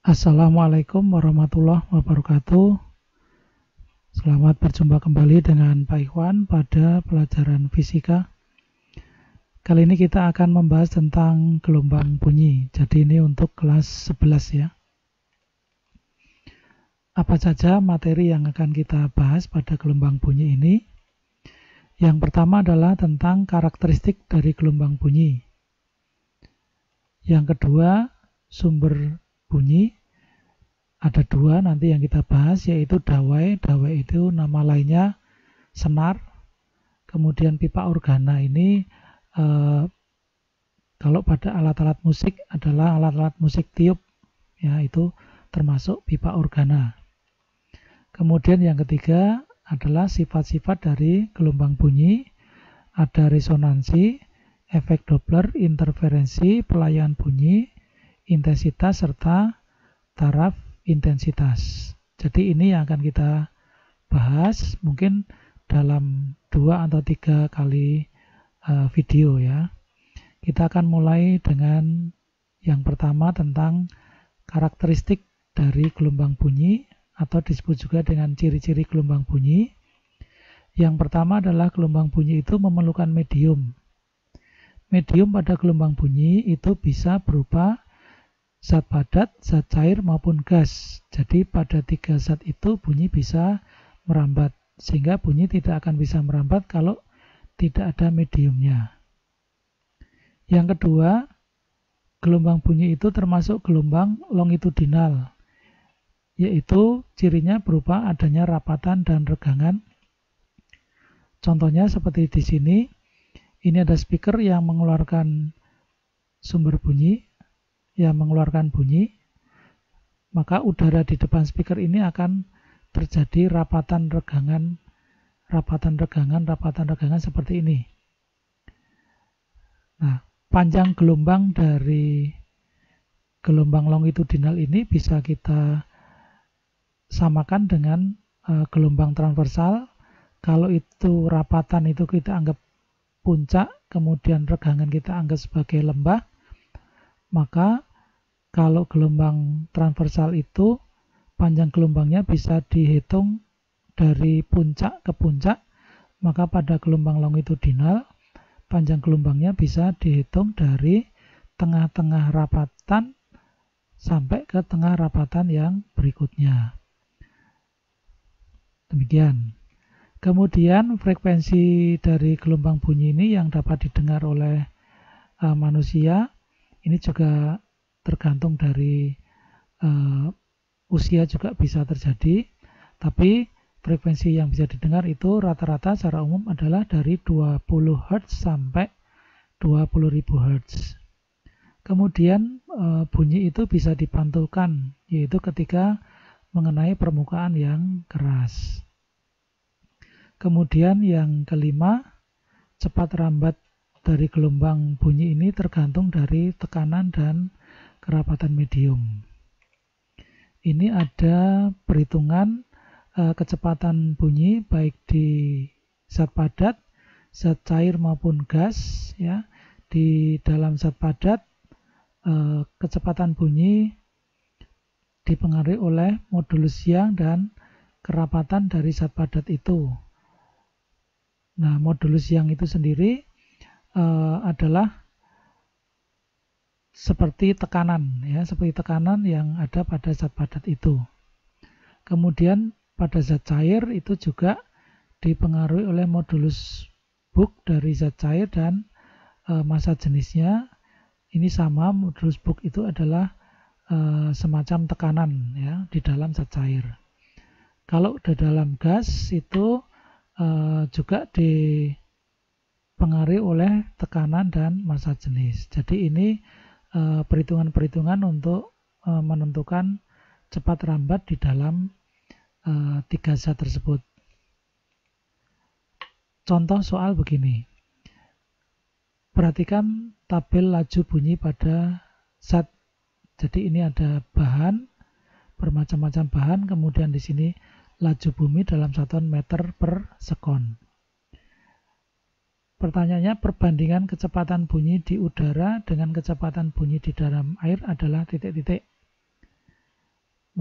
Assalamualaikum warahmatullahi wabarakatuh. Selamat berjumpa kembali dengan Pak Ikhwan pada pelajaran fisika. Kali ini kita akan membahas tentang gelombang bunyi. Jadi ini untuk kelas 11 ya. Apa saja materi yang akan kita bahas pada gelombang bunyi ini? Yang pertama adalah tentang karakteristik dari gelombang bunyi. Yang kedua, sumber bunyi. Ada dua nanti yang kita bahas, yaitu dawai. Dawai itu nama lainnya senar. Kemudian pipa organa ini kalau pada alat-alat musik adalah alat-alat musik tiup, ya, itu termasuk pipa organa. Kemudian yang ketiga adalah sifat-sifat dari gelombang bunyi. Ada resonansi, efek Doppler, interferensi, pelayan bunyi, intensitas, serta taraf intensitas. Jadi ini yang akan kita bahas mungkin dalam 2 atau 3 kali video ya. Kita akan mulai dengan yang pertama tentang karakteristik dari gelombang bunyi atau disebut juga dengan ciri-ciri gelombang bunyi. Yang pertama adalah gelombang bunyi itu memerlukan medium. Medium pada gelombang bunyi itu bisa berupa zat padat, zat cair maupun gas. Jadi pada 3 zat itu bunyi bisa merambat, sehingga bunyi tidak akan bisa merambat kalau tidak ada mediumnya. Yang kedua, gelombang bunyi itu termasuk gelombang longitudinal, yaitu cirinya berupa adanya rapatan dan regangan. Contohnya seperti di sini, ini ada speaker yang mengeluarkan sumber bunyi, yang mengeluarkan bunyi, maka udara di depan speaker ini akan terjadi rapatan regangan seperti ini. Nah, panjang gelombang dari gelombang longitudinal ini bisa kita samakan dengan gelombang transversal. Kalau itu rapatan itu kita anggap puncak, kemudian regangan kita anggap sebagai lembah, maka kalau gelombang transversal itu panjang gelombangnya bisa dihitung dari puncak ke puncak, maka pada gelombang longitudinal panjang gelombangnya bisa dihitung dari tengah-tengah rapatan sampai ke tengah rapatan yang berikutnya. Demikian. Kemudian frekuensi dari gelombang bunyi ini yang dapat didengar oleh manusia ini juga tergantung dari usia juga bisa terjadi, tapi frekuensi yang bisa didengar itu rata-rata secara umum adalah dari 20 Hz sampai 20.000 Hz. Kemudian bunyi itu bisa dipantulkan, yaitu ketika mengenai permukaan yang keras. Kemudian yang kelima, cepat rambat dari gelombang bunyi ini tergantung dari tekanan dan kerapatan medium. Ini ada perhitungan kecepatan bunyi baik di zat padat, zat cair maupun gas ya. Di dalam zat padat kecepatan bunyi dipengaruhi oleh modulus Young dan kerapatan dari zat padat itu. Nah, modulus Young itu sendiri adalah seperti tekanan ya, seperti tekanan yang ada pada zat padat itu. Kemudian pada zat cair itu juga dipengaruhi oleh modulus Book dari zat cair dan massa jenisnya. Ini sama, modulus Book itu adalah semacam tekanan ya di dalam zat cair. Kalau di dalam gas itu juga dipengaruhi oleh tekanan dan massa jenis. Jadi ini perhitungan-perhitungan untuk menentukan cepat rambat di dalam 3 zat tersebut. Contoh soal begini. Perhatikan tabel laju bunyi pada zat. Jadi ini ada bahan, bermacam-macam bahan, kemudian di sini laju bumi dalam satuan meter per sekon. Pertanyaannya, perbandingan kecepatan bunyi di udara dengan kecepatan bunyi di dalam air adalah titik-titik.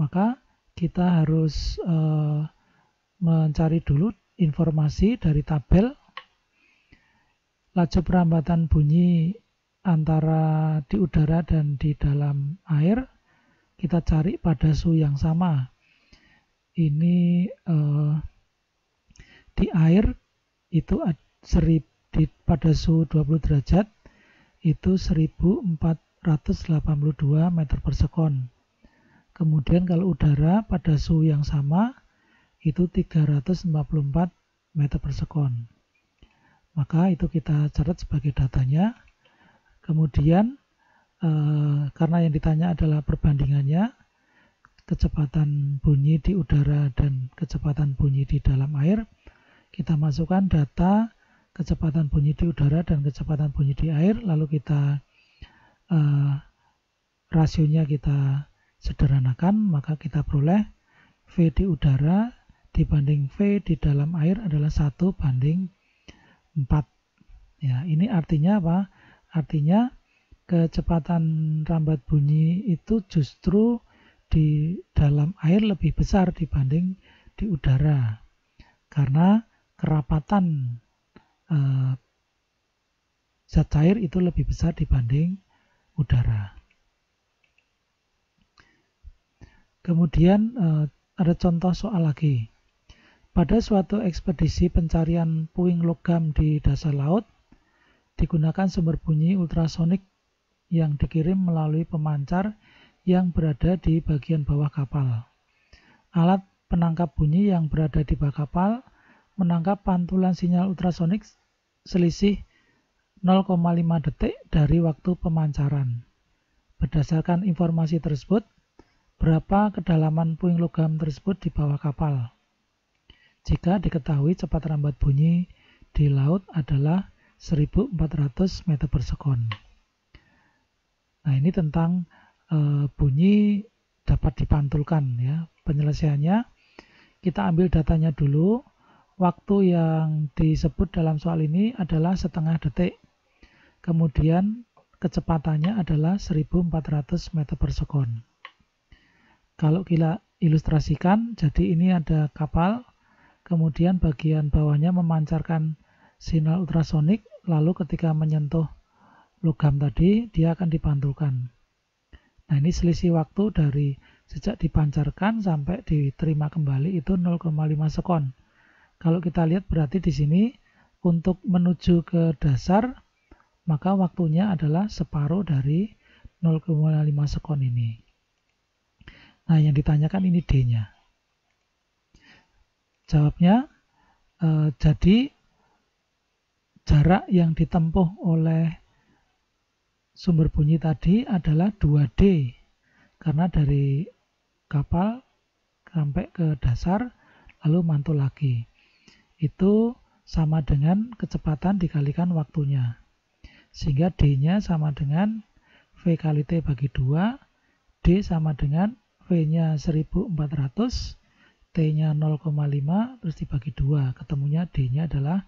maka kita harus mencari dulu informasi dari tabel laju perambatan bunyi antara di udara dan di dalam air. Kita cari pada suhu yang sama. Ini di air itu pada suhu 20 derajat itu 1482 meter per sekon. Kemudian kalau udara pada suhu yang sama itu 344 meter per sekon. Maka itu kita catat sebagai datanya. Kemudian karena yang ditanya adalah perbandingannya kecepatan bunyi di udara dan kecepatan bunyi di dalam air, kita masukkan data kecepatan bunyi di udara dan kecepatan bunyi di air, lalu kita rasionya kita sederhanakan, maka kita peroleh V di udara dibanding V di dalam air adalah 1:4. Ya, ini artinya apa? Artinya kecepatan rambat bunyi itu justru di dalam air lebih besar dibanding di udara. Karena kerapatan zat cair itu lebih besar dibanding udara. Kemudian ada contoh soal lagi. Pada suatu ekspedisi pencarian puing logam di dasar laut, digunakan sumber bunyi ultrasonik yang dikirim melalui pemancar yang berada di bagian bawah kapal. Alat penangkap bunyi yang berada di bawah kapal menangkap pantulan sinyal ultrasonik selisih 0,5 detik dari waktu pemancaran. Berdasarkan informasi tersebut, berapa kedalaman puing logam tersebut di bawah kapal? Jika diketahui cepat rambat bunyi di laut adalah 1400 meter per sekon. Nah, ini tentang bunyi dapat dipantulkan ya. Penyelesaiannya kita ambil datanya dulu. Waktu yang disebut dalam soal ini adalah setengah detik. Kemudian kecepatannya adalah 1400 meter per sekon. Kalau kita ilustrasikan, jadi ini ada kapal, kemudian bagian bawahnya memancarkan sinyal ultrasonik, lalu ketika menyentuh logam tadi, dia akan dipantulkan. Nah, ini selisih waktu dari sejak dipancarkan sampai diterima kembali itu 0,5 sekon. Kalau kita lihat berarti di sini untuk menuju ke dasar, maka waktunya adalah separuh dari 0,5 sekon ini. Nah, yang ditanyakan ini D-nya. Jawabnya, jadi jarak yang ditempuh oleh sumber bunyi tadi adalah 2D. Karena dari kapal sampai ke dasar, lalu mantul lagi. Itu sama dengan kecepatan dikalikan waktunya. Sehingga D-nya sama dengan V kali T bagi 2. D sama dengan V-nya 1400, T-nya 0,5, terus dibagi 2. Ketemunya D-nya adalah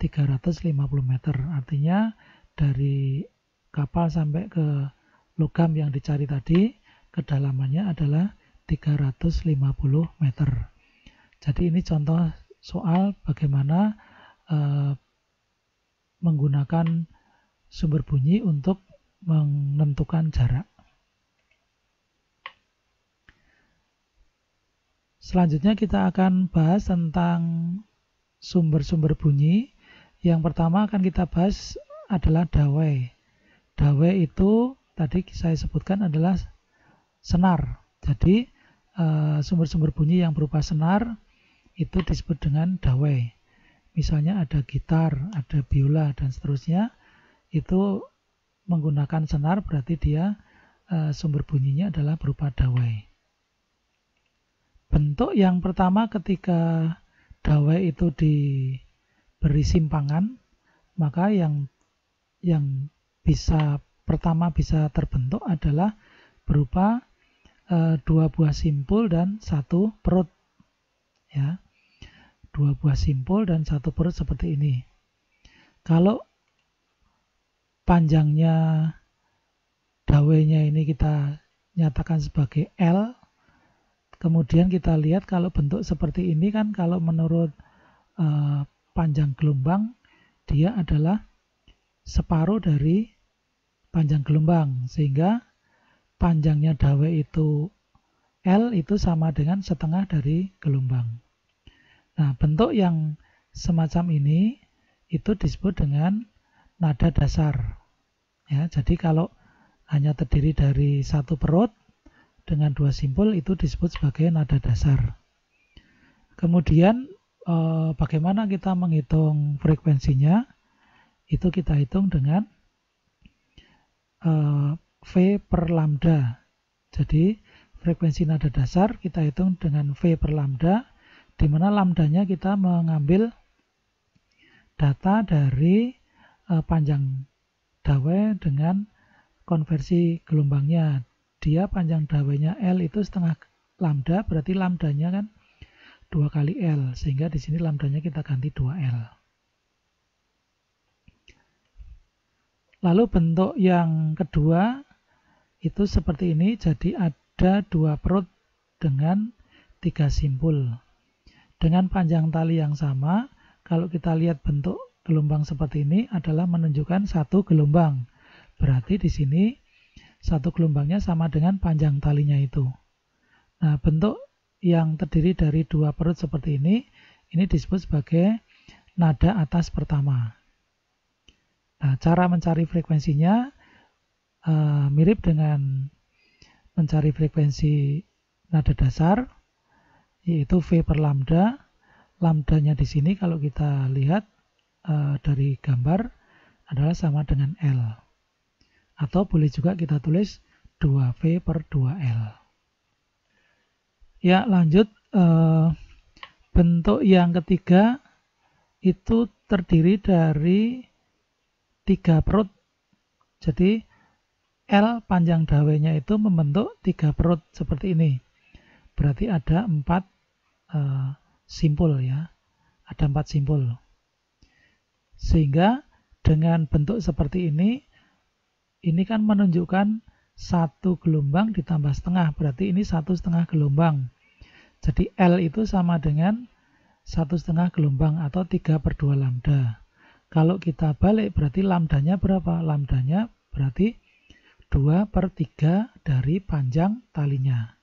350 meter. Artinya dari kapal sampai ke logam yang dicari tadi, kedalamannya adalah 350 meter. Jadi ini contoh soal bagaimana menggunakan sumber bunyi untuk menentukan jarak. Selanjutnya kita akan bahas tentang sumber-sumber bunyi. Yang pertama akan kita bahas adalah dawai. Dawai itu tadi saya sebutkan adalah senar. Jadi sumber-sumber bunyi yang berupa senar itu disebut dengan dawai. Misalnya ada gitar, ada biola, dan seterusnya. Itu menggunakan senar berarti dia sumber bunyinya adalah berupa dawai. Bentuk yang pertama ketika dawai itu diberi simpangan, maka yang pertama bisa terbentuk adalah berupa 2 buah simpul dan 1 perut. Ya. 2 buah simpul dan 1 perut seperti ini. Kalau panjangnya dawainya ini kita nyatakan sebagai L, Kemudian kita lihat kalau bentuk seperti ini kan kalau menurut panjang gelombang dia adalah separuh dari panjang gelombang, sehingga panjangnya dawai itu L itu sama dengan setengah dari gelombang. Nah, bentuk yang semacam ini itu disebut dengan nada dasar. Ya, jadi kalau hanya terdiri dari satu perut dengan dua simpul itu disebut sebagai nada dasar. Kemudian bagaimana kita menghitung frekuensinya? Itu kita hitung dengan V per lambda. Jadi frekuensi nada dasar kita hitung dengan V per lambda, di mana lambdanya kita mengambil data dari panjang dawai dengan konversi gelombangnya. Dia panjang dawainya L itu setengah lambda, berarti lambdanya kan 2 kali L, sehingga di sini lambdanya kita ganti 2L. Lalu bentuk yang kedua itu seperti ini, jadi ada dua perut dengan 3 simpul. Dengan panjang tali yang sama, kalau kita lihat bentuk gelombang seperti ini adalah menunjukkan satu gelombang. Berarti di sini satu gelombangnya sama dengan panjang talinya itu. Nah, bentuk yang terdiri dari dua perut seperti ini disebut sebagai nada atas pertama. Nah, cara mencari frekuensinya mirip dengan mencari frekuensi nada dasar, yaitu V per lambda. Lambdanya di sini kalau kita lihat dari gambar adalah sama dengan L. Atau boleh juga kita tulis 2V per 2L. Ya, lanjut. Bentuk yang ketiga itu terdiri dari 3 perut. Jadi L panjang dawainya itu membentuk 3 perut seperti ini. Berarti ada 4 simpul ya. Ada 4 simpul. Sehingga dengan bentuk seperti ini kan menunjukkan satu gelombang ditambah setengah, berarti ini 1,5 gelombang. Jadi L itu sama dengan 1,5 gelombang atau 3 per 2 lambda. Kalau kita balik berarti lambdanya berapa? Lambdanya berarti 2 per 3 dari panjang talinya.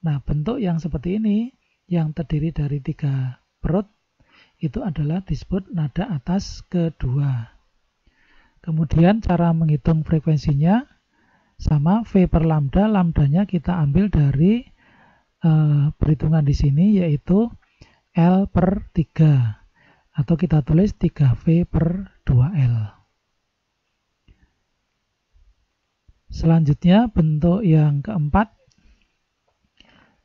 Nah, bentuk yang seperti ini yang terdiri dari 3 perut itu adalah disebut nada atas kedua. Kemudian cara menghitung frekuensinya sama V per lambda, lambdanya kita ambil dari perhitungan di sini yaitu L per 3 atau kita tulis 3V per 2L. Selanjutnya bentuk yang keempat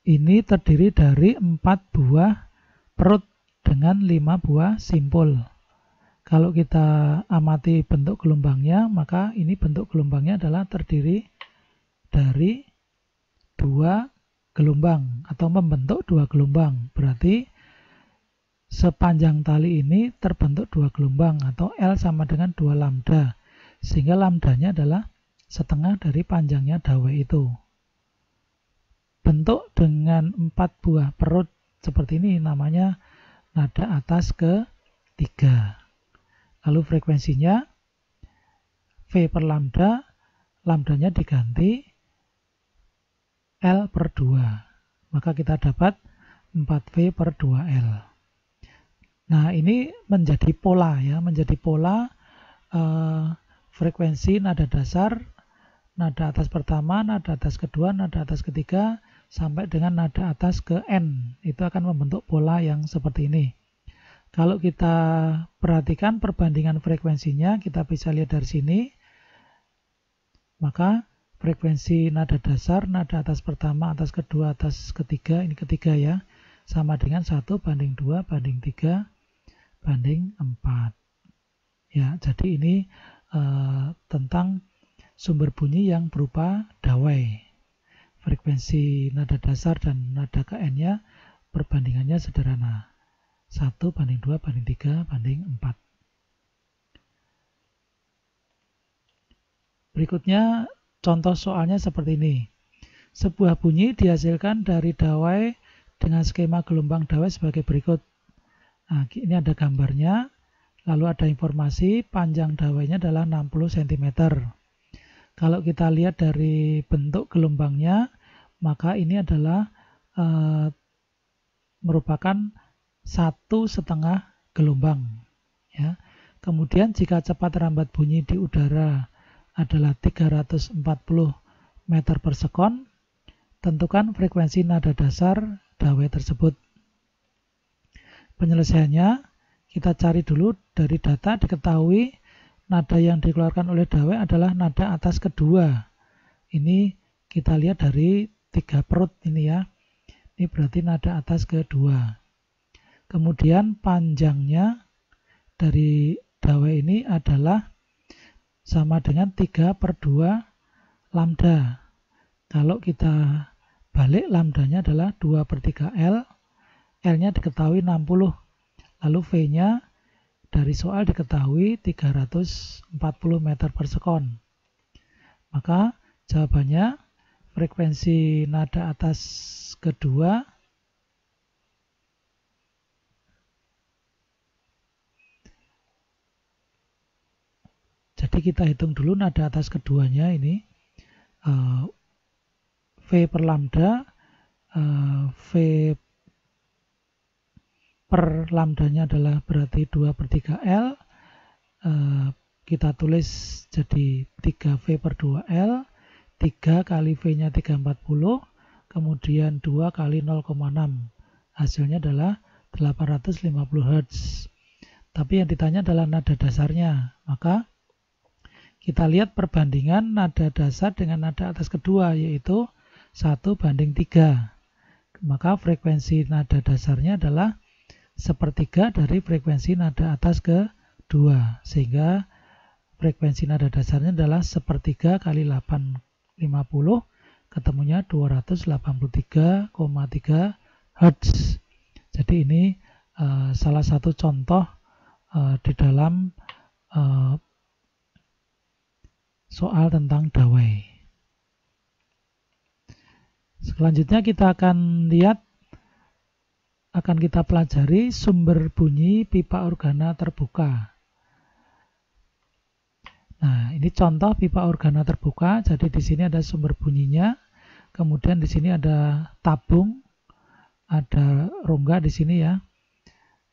ini terdiri dari 4 buah perut dengan 5 buah simpul. Kalau kita amati bentuk gelombangnya, maka ini bentuk gelombangnya adalah terdiri dari 2 gelombang atau membentuk 2 gelombang. Berarti sepanjang tali ini terbentuk 2 gelombang atau L sama dengan 2 lambda. Sehingga lambdanya adalah setengah dari panjangnya dawai itu. Bentuk dengan 4 buah perut seperti ini namanya nada atas ketiga. Lalu frekuensinya V per lambda, lambdanya diganti L per 2. Maka kita dapat 4V per 2L. Nah, ini menjadi pola ya, menjadi pola frekuensi nada dasar, nada atas pertama, nada atas kedua, nada atas ketiga, sampai dengan nada atas ke N. Itu akan membentuk pola yang seperti ini. Kalau kita perhatikan perbandingan frekuensinya, kita bisa lihat dari sini. Maka frekuensi nada dasar, nada atas pertama, atas kedua, atas ketiga, ini ketiga ya, sama dengan 1 banding 2 banding 3 banding 4. Ya, jadi ini tentang sumber bunyi yang berupa dawai. Frekuensi nada dasar dan nada ke N-nya perbandingannya sederhana. 1 banding 2 banding 3 banding 4. Berikutnya contoh soalnya seperti ini. Sebuah bunyi dihasilkan dari dawai dengan skema gelombang dawai sebagai berikut. Nah, ini ada gambarnya, lalu ada informasi panjang dawainya adalah 60 cm. Kalau kita lihat dari bentuk gelombangnya, maka ini adalah merupakan 1,5 gelombang. Ya. Kemudian jika cepat rambat bunyi di udara adalah 340 meter per sekon, tentukan frekuensi nada dasar dawai tersebut. Penyelesaiannya, kita cari dulu dari data, diketahui nada yang dikeluarkan oleh dawai adalah nada atas kedua. Ini kita lihat dari 3 perut ini ya. Ini berarti nada atas kedua. Kemudian panjangnya dari dawai ini adalah sama dengan 3/2 lambda. Kalau kita balik, lambdanya adalah 2/3 L. L-nya diketahui 60. Lalu V-nya dari soal diketahui 340 meter per sekon. Maka jawabannya frekuensi nada atas kedua jadi kita hitung dulu nada atas keduanya ini V per lambda, V per lambdanya adalah berarti 2/3 L, kita tulis jadi 3V/2L, 3 kali V-nya 340, kemudian 2 kali 0,6, hasilnya adalah 850 Hz. Tapi yang ditanya adalah nada dasarnya, maka kita lihat perbandingan nada dasar dengan nada atas kedua, yaitu 1:3. Maka frekuensi nada dasarnya adalah 1/3 dari frekuensi nada atas kedua, sehingga frekuensi nada dasarnya adalah 1/3 kali 850, ketemunya 283,3 Hz. Jadi ini salah satu contoh di dalam soal tentang dawai. Selanjutnya kita akan lihat, akan kita pelajari sumber bunyi pipa organa terbuka. Nah, ini contoh pipa organa terbuka. Jadi di sini ada sumber bunyinya. Kemudian di sini ada tabung, ada rongga di sini ya.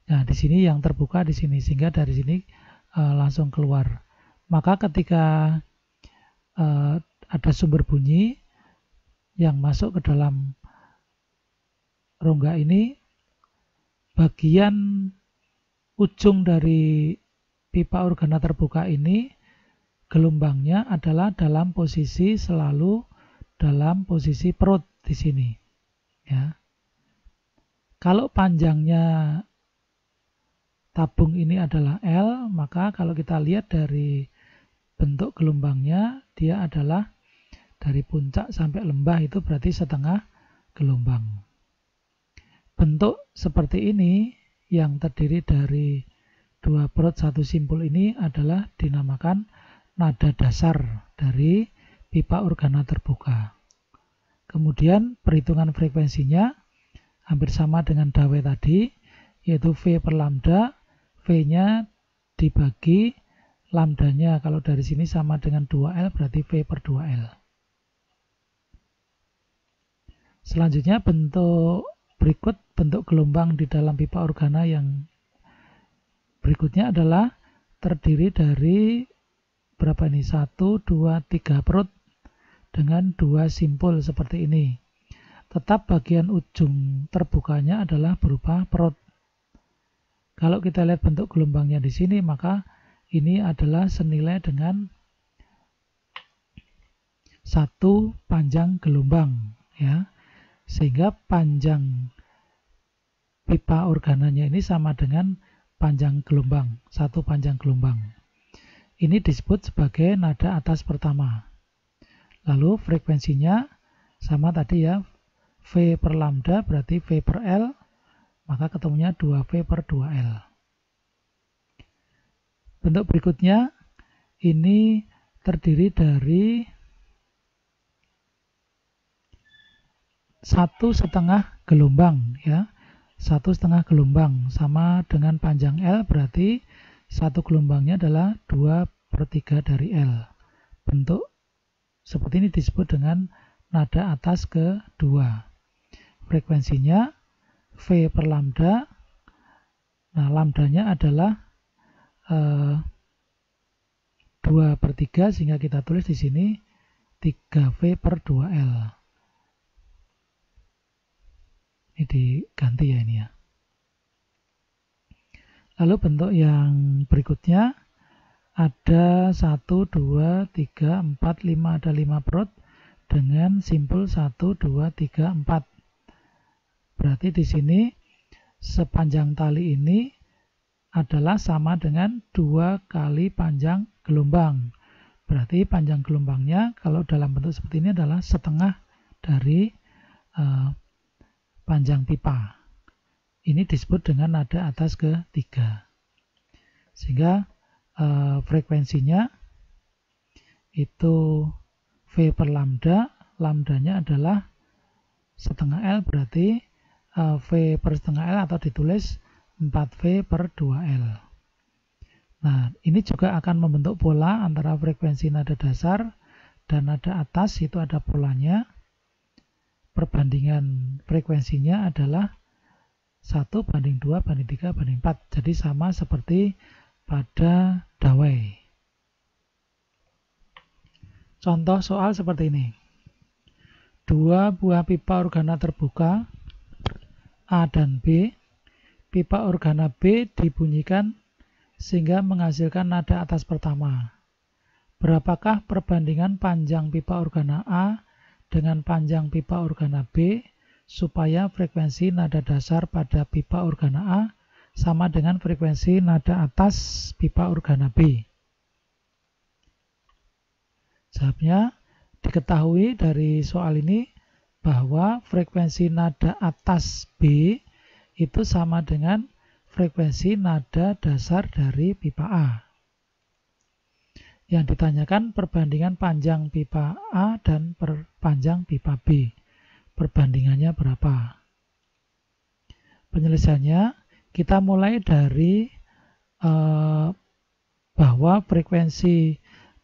Nah, di sini yang terbuka di sini, sehingga dari sini langsung keluar. Maka ketika ada sumber bunyi yang masuk ke dalam rongga ini, bagian ujung dari pipa organa terbuka ini gelombangnya adalah dalam posisi selalu dalam posisi perut di sini. Ya. Kalau panjangnya tabung ini adalah L, maka kalau kita lihat dari bentuk gelombangnya, dia adalah dari puncak sampai lembah itu berarti setengah gelombang. Bentuk seperti ini yang terdiri dari 2 perut 1 simpul ini adalah dinamakan nada dasar dari pipa organa terbuka. Kemudian perhitungan frekuensinya hampir sama dengan dawai tadi, yaitu V per lambda, V-nya dibagi lambdanya, kalau dari sini sama dengan 2L berarti V/2L. Selanjutnya bentuk gelombang di dalam pipa organa yang berikutnya adalah terdiri dari berapa ini? 1, 2, 3 perut dengan 2 simpul seperti ini. Tetap bagian ujung terbukanya adalah berupa perut. Kalau kita lihat bentuk gelombangnya di sini, maka ini adalah senilai dengan 1 panjang gelombang, ya. Sehingga panjang pipa organanya ini sama dengan panjang gelombang, 1 panjang gelombang. Ini disebut sebagai nada atas pertama. Lalu frekuensinya sama tadi ya, V per lambda berarti V per L, maka ketemunya 2V/2L. Bentuk berikutnya ini terdiri dari 1,5 gelombang ya. 1,5 gelombang sama dengan panjang L, berarti satu gelombangnya adalah 2/3 dari L. Bentuk seperti ini disebut dengan nada atas kedua. Frekuensinya V per lambda. Nah, lambdanya adalah 2/3, sehingga kita tulis di sini 3V per 2L. Ini diganti ya ini ya. Lalu bentuk yang berikutnya ada 1, 2, 3, 4, 5, ada 5 perut dengan simpul 1, 2, 3, 4. Berarti di sini sepanjang tali ini adalah sama dengan 2 kali panjang gelombang. Berarti panjang gelombangnya kalau dalam bentuk seperti ini adalah setengah dari panjang pipa. Ini disebut dengan nada atas ketiga. Sehingga frekuensinya itu V per lambda, lambdanya adalah setengah L, berarti V per setengah L atau ditulis 4V per 2L. Nah, ini juga akan membentuk pola antara frekuensi nada dasar dan nada atas, itu ada polanya. Perbandingan frekuensinya adalah 1:2:3:4. Jadi sama seperti pada dawai. Contoh soal seperti ini. 2 buah pipa organa terbuka A dan B. Pipa organa B dibunyikan sehingga menghasilkan nada atas pertama. Berapakah perbandingan panjang pipa organa A dengan panjang pipa organa B supaya frekuensi nada dasar pada pipa organa A sama dengan frekuensi nada atas pipa organa B? Jawabnya, diketahui dari soal ini bahwa frekuensi nada atas B itu sama dengan frekuensi nada dasar dari pipa A. Yang ditanyakan perbandingan panjang pipa A dan panjang pipa B. Perbandingannya berapa? Penyelesaiannya, kita mulai dari bahwa frekuensi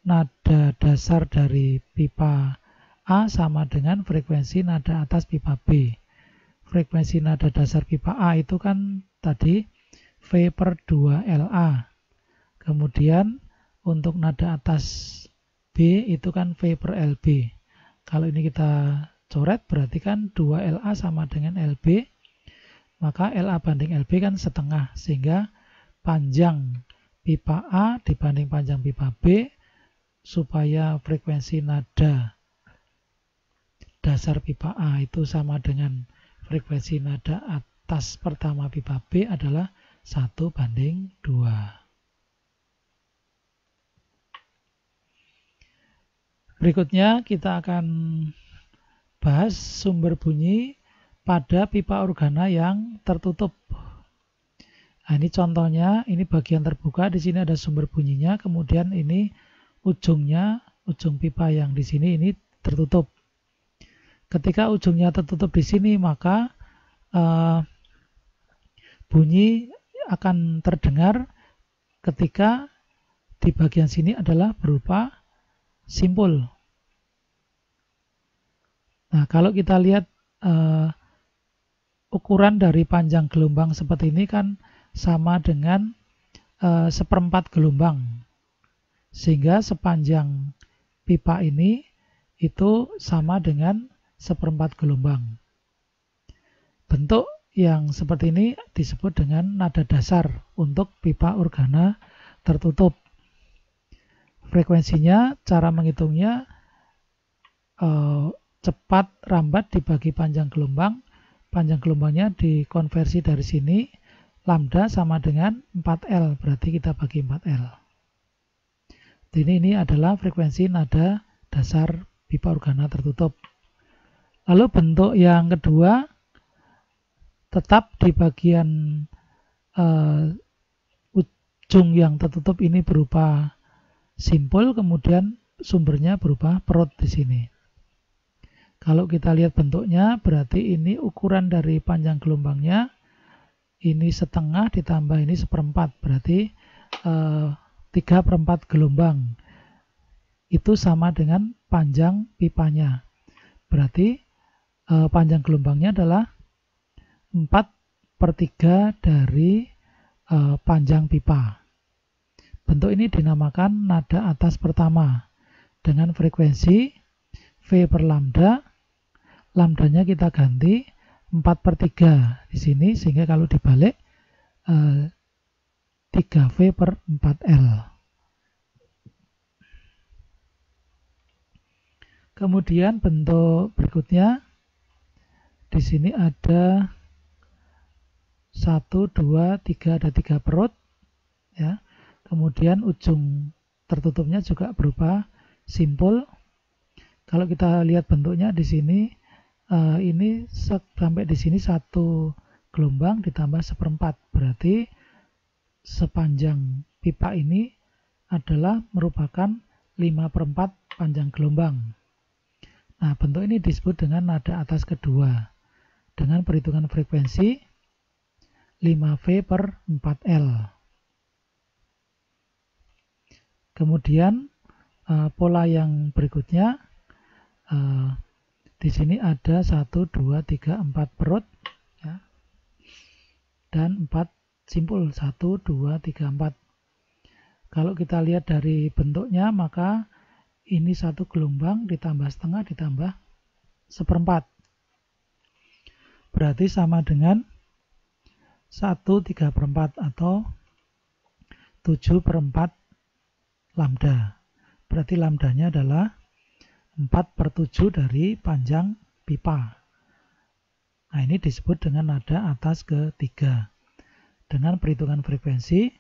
nada dasar dari pipa A sama dengan frekuensi nada atas pipa B. Frekuensi nada dasar pipa A itu kan tadi V per 2LA. Kemudian untuk nada atas B itu kan V per LB. Kalau ini kita coret berarti kan 2LA sama dengan LB. Maka LA banding LB kan setengah. Sehingga panjang pipa A dibanding panjang pipa B, supaya frekuensi nada dasar pipa A itu sama dengan frekuensi nada atas pertama pipa B adalah 1:2. Berikutnya kita akan bahas sumber bunyi pada pipa organa yang tertutup. Nah, ini contohnya, ini bagian terbuka, di sini ada sumber bunyinya, kemudian ini ujungnya, ujung pipa yang di sini ini tertutup. Ketika ujungnya tertutup di sini, maka bunyi akan terdengar ketika di bagian sini adalah berupa simpul. Nah, kalau kita lihat ukuran dari panjang gelombang seperti ini kan sama dengan 1/4 gelombang. Sehingga sepanjang pipa ini itu sama dengan 1/4 gelombang. Bentuk yang seperti ini disebut dengan nada dasar untuk pipa organa tertutup. Frekuensinya, cara menghitungnya cepat rambat dibagi panjang gelombang. Panjang gelombangnya dikonversi dari sini, lambda sama dengan 4L, berarti kita bagi 4L. Ini adalah frekuensi nada dasar pipa organa tertutup. Lalu bentuk yang kedua, tetap di bagian ujung yang tertutup ini berupa simpul, kemudian sumbernya berupa perut di sini. Kalau kita lihat bentuknya, berarti ini ukuran dari panjang gelombangnya, ini setengah ditambah ini seperempat, berarti 3/4 gelombang. Itu sama dengan panjang pipanya. Berarti panjang gelombangnya adalah 4/3 dari panjang pipa. Bentuk ini dinamakan nada atas pertama dengan frekuensi V per lambda. Lambdanya kita ganti 4/3 di sini, sehingga kalau dibalik 3V per 4L. Kemudian bentuk berikutnya, di sini ada 1, 2, 3, ada 3 perut. Ya. Kemudian ujung tertutupnya juga berupa simpul. Kalau kita lihat bentuknya di sini, ini sampai di sini 1 gelombang ditambah seperempat, berarti sepanjang pipa ini adalah merupakan 5/4 panjang gelombang. Nah, bentuk ini disebut dengan nada atas kedua dengan perhitungan frekuensi 5V per 4L. Kemudian pola yang berikutnya, di sini ada 1, 2, 3, 4 perut, ya, dan 4 simpul, 1, 2, 3, 4. Kalau kita lihat dari bentuknya, maka ini 1 gelombang ditambah setengah ditambah seperempat. Berarti sama dengan 1/3/4 atau 7/4 lambda. Berarti lambdanya adalah 4/7 dari panjang pipa. Nah, ini disebut dengan nada atas ketiga dengan perhitungan frekuensi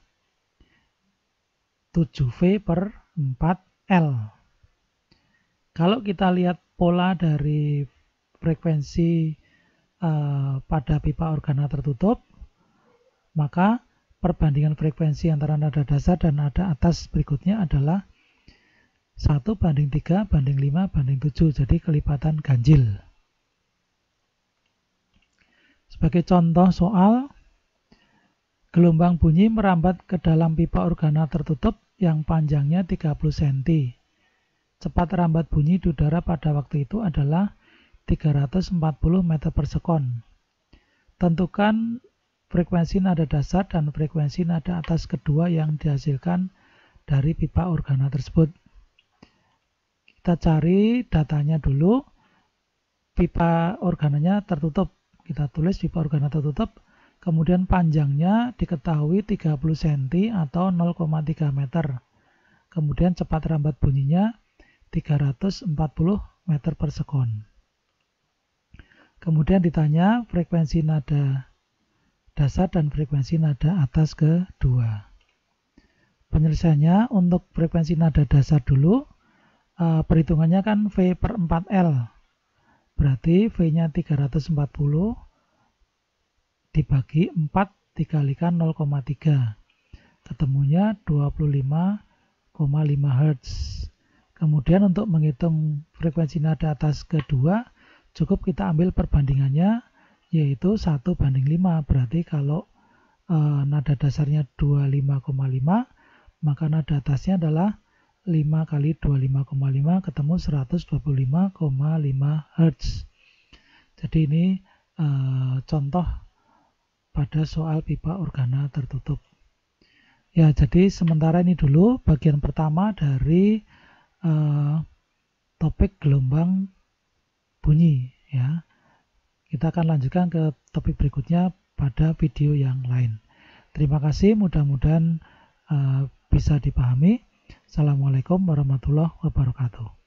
7V per 4L. Kalau kita lihat pola dari frekuensi pada pipa organa tertutup, maka perbandingan frekuensi antara nada dasar dan nada atas berikutnya adalah 1/3/5/7, jadi kelipatan ganjil. Sebagai contoh soal, gelombang bunyi merambat ke dalam pipa organa tertutup yang panjangnya 30 cm. Cepat rambat bunyi di udara pada waktu itu adalah 340 meter per sekon. Tentukan frekuensi nada dasar dan frekuensi nada atas kedua yang dihasilkan dari pipa organa tersebut. Kita cari datanya dulu. Pipa organanya tertutup. Kita tulis pipa organa tertutup. Kemudian panjangnya diketahui 30 cm atau 0,3 meter. Kemudian cepat rambat bunyinya 340 meter per sekon. Kemudian ditanya frekuensi nada dasar dan frekuensi nada atas kedua. Penyelesaiannya untuk frekuensi nada dasar dulu. Perhitungannya kan V per 4L, berarti V-nya 340 dibagi 4 dikalikan 0,3, ketemunya 25,5 Hz. Kemudian untuk menghitung frekuensi nada atas kedua, cukup kita ambil perbandingannya, yaitu 1/5, berarti kalau nada dasarnya 25,5, maka nada atasnya adalah 5 kali 25,5, ketemu 125,5 Hz. Jadi ini contoh pada soal pipa organa tertutup. Ya, jadi sementara ini dulu bagian pertama dari topik gelombang bunyi. Ya, kita akan lanjutkan ke topik berikutnya pada video yang lain. Terima kasih, mudah-mudahan bisa dipahami. Assalamualaikum warahmatullahi wabarakatuh.